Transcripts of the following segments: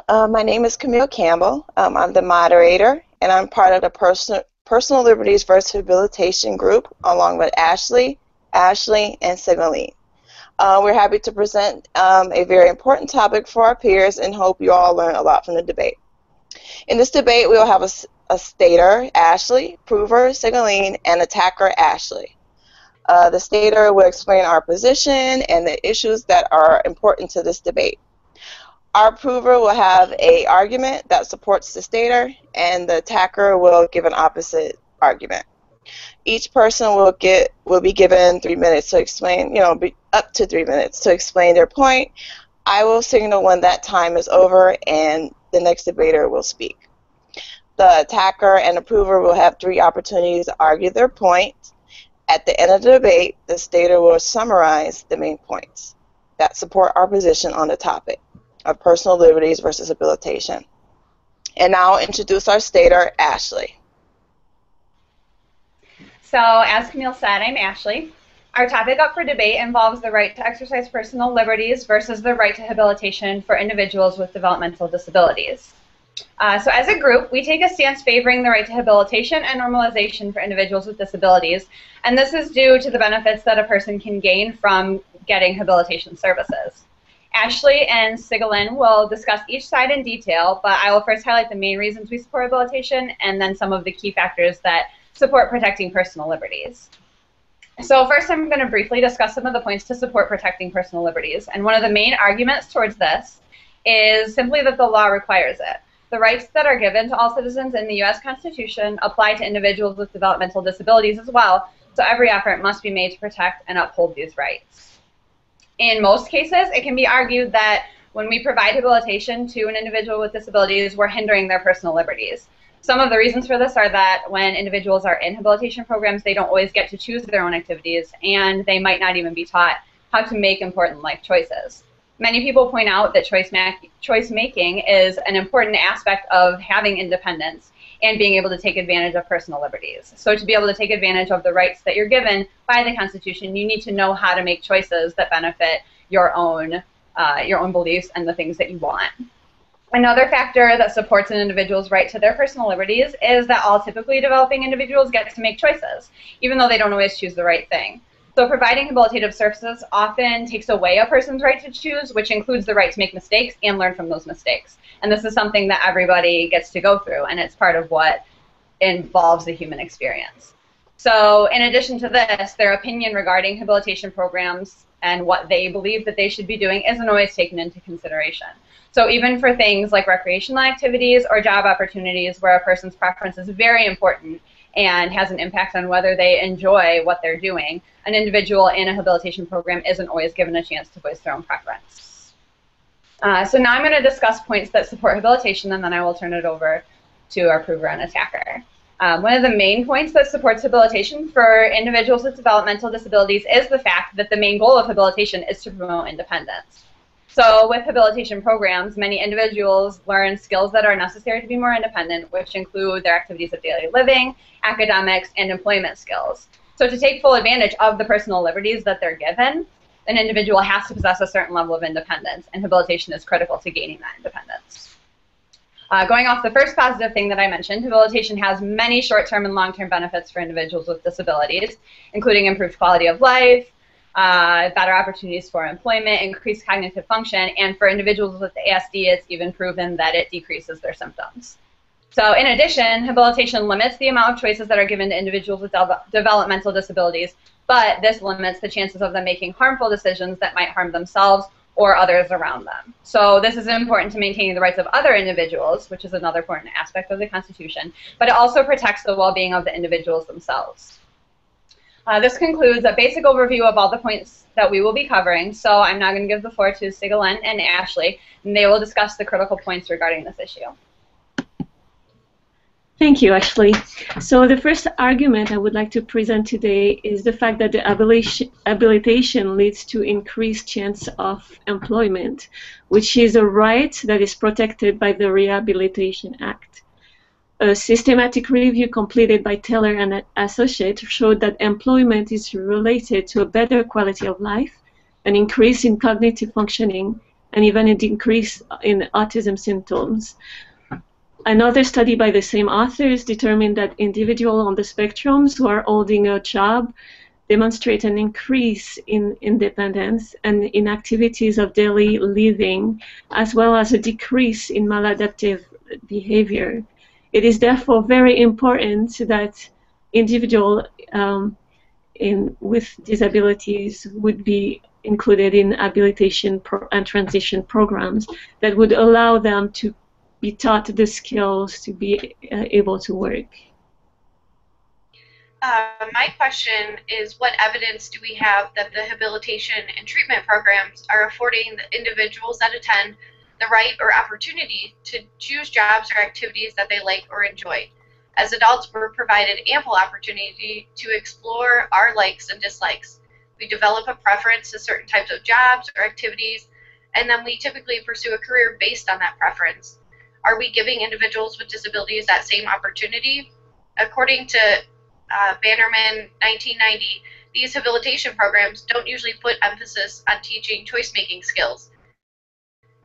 My name is Camille Campbell. I'm the moderator, and I'm part of the Personal Liberties versus Habilitation group, along with Ashley, and Signaline. We're happy to present a very important topic for our peers and hope you all learn a lot from the debate. In this debate, we will have a stater, Ashley, prover, Signaline, and attacker, Ashley. The stater will explain our position and the issues that are important to this debate. Our prover will have an argument that supports the stater, and the attacker will give an opposite argument. Each person will be given 3 minutes to explain, up to 3 minutes to explain their point. I will signal when that time is over, and the next debater will speak. The attacker and the prover will have 3 opportunities to argue their point. At the end of the debate, the stater will summarize the main points that support our position on the topic of personal liberties versus habilitation. And now I'll introduce our stater, Ashley. So, as Camille said, I'm Ashley. Our topic up for debate involves the right to exercise personal liberties versus the right to habilitation for individuals with developmental disabilities. So as a group, we take a stance favoring the right to habilitation and normalization for individuals with disabilities, and this is due to the benefits that a person can gain from getting habilitation services. Ashley and Signaline will discuss each side in detail, but I will first highlight the main reasons we support habilitation and then some of the key factors that support protecting personal liberties. So first I'm going to briefly discuss some of the points to support protecting personal liberties, and one of the main arguments towards this is simply that the law requires it. The rights that are given to all citizens in the U.S. Constitution apply to individuals with developmental disabilities as well, so every effort must be made to protect and uphold these rights. In most cases, it can be argued that when we provide habilitation to an individual with disabilities, we're hindering their personal liberties. Some of the reasons for this are that when individuals are in habilitation programs, they don't always get to choose their own activities, and they might not even be taught how to make important life choices. Many people point out that choice making is an important aspect of having independence and being able to take advantage of personal liberties. So to be able to take advantage of the rights that you're given by the Constitution, you need to know how to make choices that benefit your own beliefs and the things that you want. Another factor that supports an individual's right to their personal liberties is that all typically developing individuals get to make choices, even though they don't always choose the right thing. So providing habilitative services often takes away a person's right to choose, which includes the right to make mistakes and learn from those mistakes. And this is something that everybody gets to go through, and it's part of what involves the human experience. So in addition to this, their opinion regarding habilitation programs and what they believe that they should be doing isn't always taken into consideration. So even for things like recreational activities or job opportunities where a person's preference is very important and has an impact on whether they enjoy what they're doing, an individual in a habilitation program isn't always given a chance to voice their own preference. So now I'm going to discuss points that support habilitation, and then I will turn it over to our prover and attacker. One of the main points that supports habilitation for individuals with developmental disabilities is the fact that the main goal of habilitation is to promote independence. So with habilitation programs, many individuals learn skills that are necessary to be more independent, which include their activities of daily living, academics, and employment skills. So to take full advantage of the personal liberties that they're given, an individual has to possess a certain level of independence, and habilitation is critical to gaining that independence. Going off the first positive thing that I mentioned, habilitation has many short-term and long-term benefits for individuals with disabilities, including improved quality of life, better opportunities for employment, increased cognitive function, and for individuals with ASD, it's even proven that it decreases their symptoms. So in addition, habilitation limits the amount of choices that are given to individuals with developmental disabilities, but this limits the chances of them making harmful decisions that might harm themselves or others around them. So this is important to maintaining the rights of other individuals, which is another important aspect of the Constitution, but it also protects the well-being of the individuals themselves. This concludes a basic overview of all the points that we will be covering, so I'm now going to give the floor to Signaline and Ashley, and they will discuss the critical points regarding this issue. Thank you, Ashley. So the first argument I would like to present today is the fact that the habilitation leads to increased chance of employment, which is a right that is protected by the Rehabilitation Act. A systematic review completed by Taylor and Associates showed that employment is related to a better quality of life, an increase in cognitive functioning, and even a decrease in autism symptoms. Another study by the same authors determined that individuals on the spectrums who are holding a job demonstrate an increase in independence and in activities of daily living, as well as a decrease in maladaptive behavior. It is therefore very important that individuals with disabilities would be included in habilitation and transition programs that would allow them to be taught the skills to be able to work. My question is, what evidence do we have that the habilitation and treatment programs are affording the individuals that attend the right or opportunity to choose jobs or activities that they like or enjoy? As adults, we're provided ample opportunity to explore our likes and dislikes. We develop a preference to certain types of jobs or activities, and then we typically pursue a career based on that preference. Are we giving individuals with disabilities that same opportunity? According to Bannerman 1990, these habilitation programs don't usually put emphasis on teaching choice-making skills.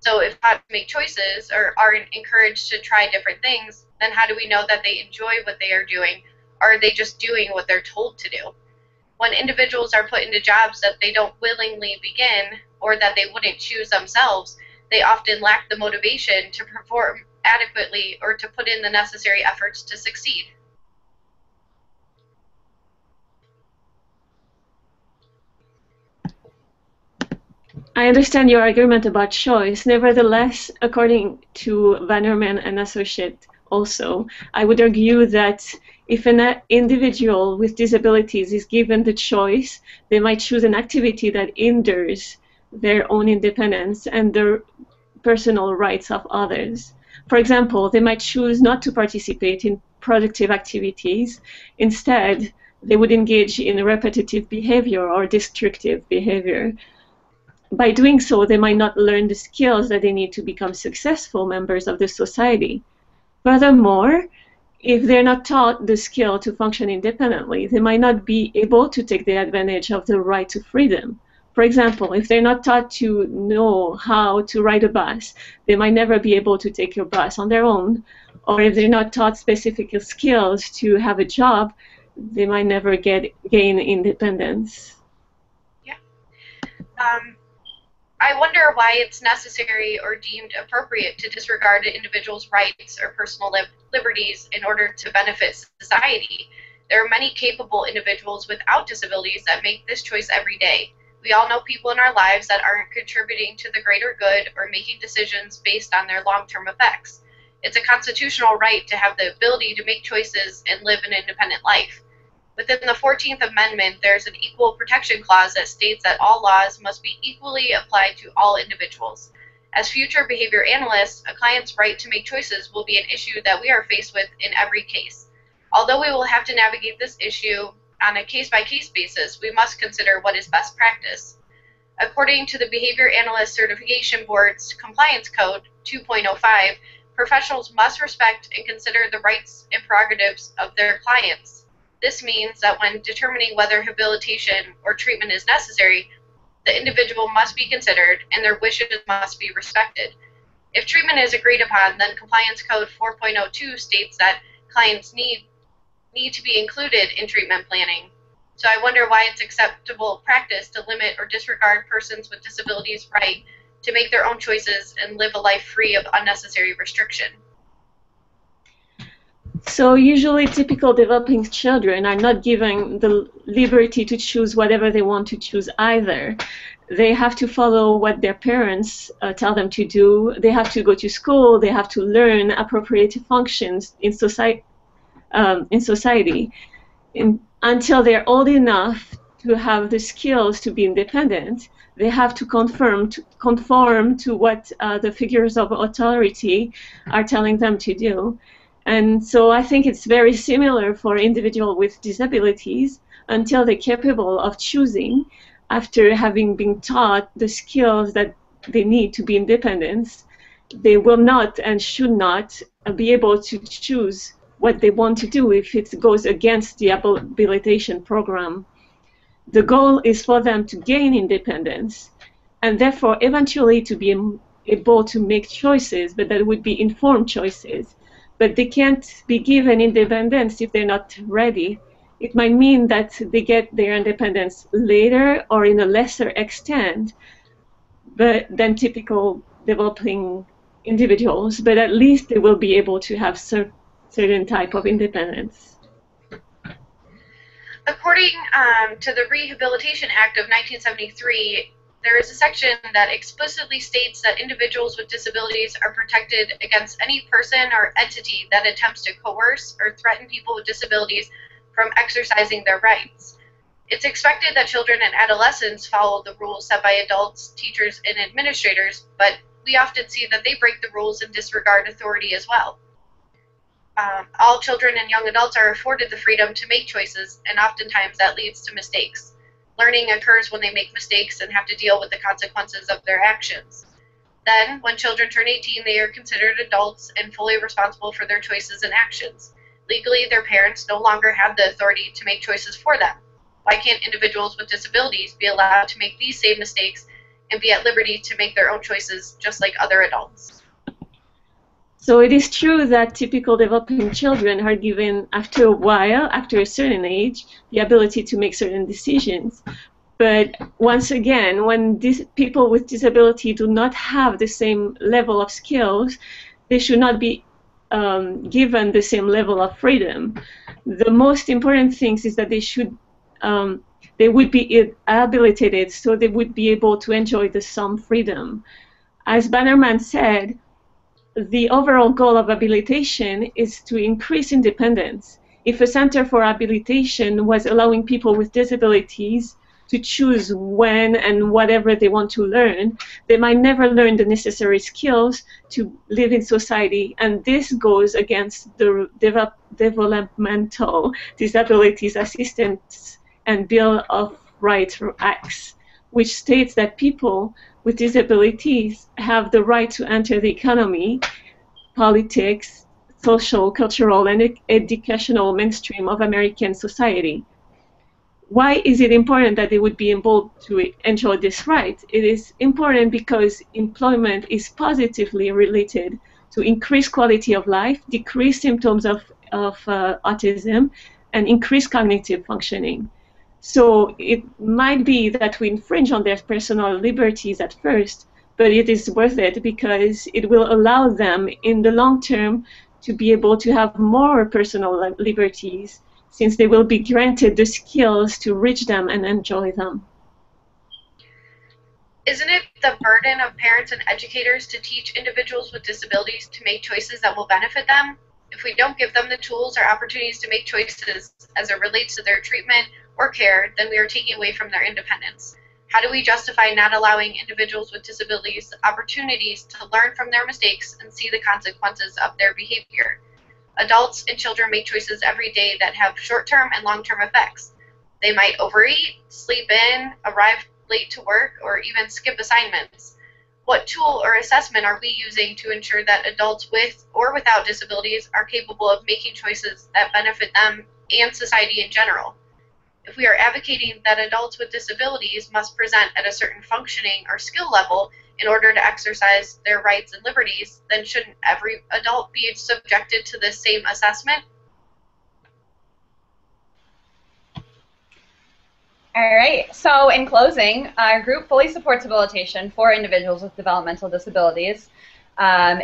So if taught to make choices or aren't encouraged to try different things, then how do we know that they enjoy what they are doing, or are they just doing what they're told to do? When individuals are put into jobs that they don't willingly begin or that they wouldn't choose themselves, they often lack the motivation to perform adequately or to put in the necessary efforts to succeed. I understand your argument about choice. Nevertheless, according to Bannerman and Associate also, I would argue that if an individual with disabilities is given the choice, they might choose an activity that hinders their own independence and the personal rights of others. For example, they might choose not to participate in productive activities. Instead, they would engage in repetitive behavior or destructive behavior. By doing so, they might not learn the skills that they need to become successful members of the society. Furthermore, if they're not taught the skill to function independently, they might not be able to take the advantage of the right to freedom. For example, if they're not taught to know how to ride a bus, they might never be able to take a bus on their own. Or if they're not taught specific skills to have a job, they might never gain independence. Yeah. I wonder why it's necessary or deemed appropriate to disregard an individual's rights or personal liberties in order to benefit society. There are many capable individuals without disabilities that make this choice every day. We all know people in our lives that aren't contributing to the greater good or making decisions based on their long-term effects. It's a constitutional right to have the ability to make choices and live an independent life. Within the 14th Amendment, there's an equal protection clause that states that all laws must be equally applied to all individuals. As future behavior analysts, a client's right to make choices will be an issue that we are faced with in every case. Although we will have to navigate this issue on a case-by-case basis, we must consider what is best practice. According to the Behavior Analyst Certification Board's Compliance Code 2.05, professionals must respect and consider the rights and prerogatives of their clients. This means that when determining whether habilitation or treatment is necessary, the individual must be considered and their wishes must be respected. If treatment is agreed upon, then Compliance Code 4.02 states that clients need to be included in treatment planning. So I wonder why it's acceptable practice to limit or disregard persons with disabilities' right to make their own choices and live a life free of unnecessary restriction. So usually typical developing children are not given the liberty to choose whatever they want to choose either. They have to follow what their parents tell them to do. They have to go to school. They have to learn appropriate functions in society. Until they're old enough to have the skills to be independent, they have to conform to what the figures of authority are telling them to do. And so I think it's very similar for individuals with disabilities. Until they're capable of choosing, after having been taught the skills that they need to be independent, they will not and should not be able to choose what they want to do if it goes against the habilitation program. The goal is for them to gain independence and therefore eventually to be able to make choices, but that would be informed choices. But they can't be given independence if they're not ready. It might mean that they get their independence later or in a lesser extent than typical developing individuals, but at least they will be able to have certain type of independence. According to the Rehabilitation Act of 1973, there is a section that explicitly states that individuals with disabilities are protected against any person or entity that attempts to coerce or threaten people with disabilities from exercising their rights. It's expected that children and adolescents follow the rules set by adults, teachers, and administrators, but we often see that they break the rules and disregard authority as well. All children and young adults are afforded the freedom to make choices, and oftentimes that leads to mistakes. Learning occurs when they make mistakes and have to deal with the consequences of their actions. Then, when children turn 18, they are considered adults and fully responsible for their choices and actions. Legally, their parents no longer have the authority to make choices for them. Why can't individuals with disabilities be allowed to make these same mistakes and be at liberty to make their own choices just like other adults? So it is true that typical developing children are given, after a while, after a certain age, the ability to make certain decisions. But once again, when people with disability do not have the same level of skills, they should not be given the same level of freedom. The most important thing is that they would be habilitated, so they would be able to enjoy some freedom. As Bannerman said, the overall goal of habilitation is to increase independence. If a center for habilitation was allowing people with disabilities to choose when and whatever they want to learn, they might never learn the necessary skills to live in society, and this goes against the Developmental Disabilities Assistance and Bill of Rights Acts, which states that people with disabilities have the right to enter the economy, politics, social, cultural, and educational mainstream of American society. Why is it important that they would be able to enjoy this right? It is important because employment is positively related to increased quality of life, decreased symptoms of autism, and increased cognitive functioning. So it might be that we infringe on their personal liberties at first, but it is worth it because it will allow them in the long term to be able to have more personal liberties, since they will be granted the skills to reach them and enjoy them. Isn't it the burden of parents and educators to teach individuals with disabilities to make choices that will benefit them? If we don't give them the tools or opportunities to make choices as it relates to their treatment or care, then we are taking away from their independence. How do we justify not allowing individuals with disabilities opportunities to learn from their mistakes and see the consequences of their behavior? Adults and children make choices every day that have short-term and long-term effects. They might overeat, sleep in, arrive late to work, or even skip assignments. What tool or assessment are we using to ensure that adults with or without disabilities are capable of making choices that benefit them and society in general? If we are advocating that adults with disabilities must present at a certain functioning or skill level in order to exercise their rights and liberties, then shouldn't every adult be subjected to this same assessment? All right, so in closing, our group fully supports habilitation for individuals with developmental disabilities.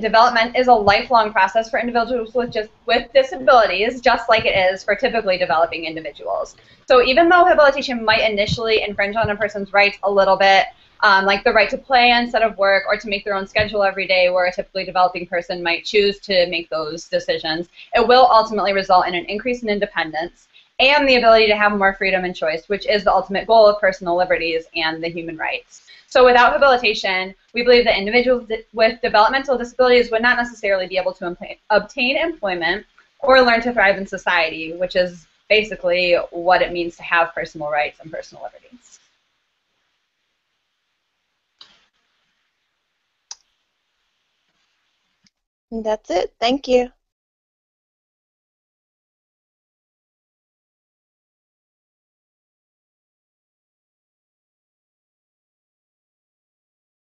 Development is a lifelong process for individuals with disabilities, just like it is for typically developing individuals. So even though habilitation might initially infringe on a person's rights a little bit, like the right to play instead of work or to make their own schedule every day, where a typically developing person might choose to make those decisions, it will ultimately result in an increase in independence and the ability to have more freedom and choice, which is the ultimate goal of personal liberties and the human rights. So without habilitation, we believe that individuals with developmental disabilities would not necessarily be able to obtain employment or learn to thrive in society, which is basically what it means to have personal rights and personal liberties. And that's it. Thank you.